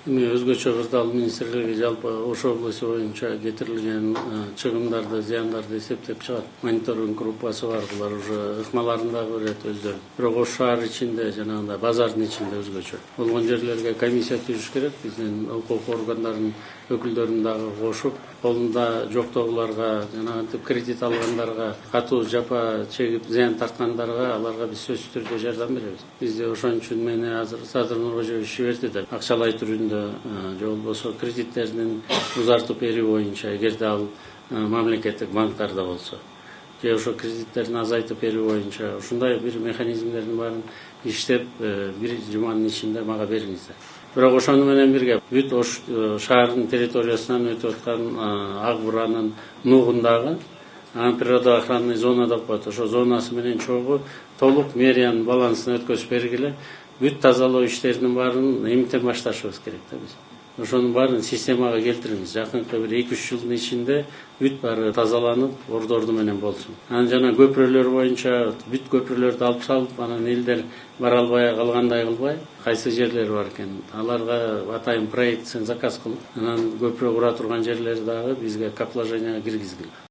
Эми өзгөчө кырдаал министрлиги жалпы Ош облусу боюнча кетирилген чыгымдарды, зыяндарды эсептеп чыгат. Мониторинг группасы бар, булар уже ыкмаларын дагы берет өздөрү. Бирок Ош шаар ичинде, жанагындай базардын ичинде өзгөчө болгон жерлерге комиссия түзүш керек. Биздин укук органдарынын өкүлдөрүн дагы кошуп, колунда жоктогуларга, жанагынтип кредит алгандарга, катуу жапа чегип зыян тарткандарга аларга биз сөзсүз түрдө жардам беребиз. Бизде ошон үчүн мени азыр Садыр Нуркожоевич жиберди деп акчалай түрүндө же болбосо кредиттерин узартып берүү боюнча, эгерде ал мамлекеттик банктарда болсо, же ошо кредиттерин азайтып берүү боюнча ушундай бир механизмдердин баарын иштеп бир жуманын ичинде мага бериңиздер. Бирок ошону менен бирге бүт Ош шаарынын территориясынан өтүп аткан Ак Буранын нугундагы природоохранный зона деп коет. Ошо зонасы менен чогуу толук мэриянын балансына өткөзүп бергиле. Бүт тазалоо иштеринин баарын эмтен башташыбыз керек да биз. Ошонун баарын системага келтириңиз. Жакынкы бир 2-3 жылдын ичинде бүт баары тазаланып, ордорду менен болсун. Анан жана көпүрөлөр боюнча бүт көпүрөлөрдү алып салып, анан элдер бара албай калгандай кылбай, кайсы жерлер бар экен, аларга атайын проектсин заказ кылып, анан көпүрө кура турган жерлери дагы бизге капложенияга киргизгиле.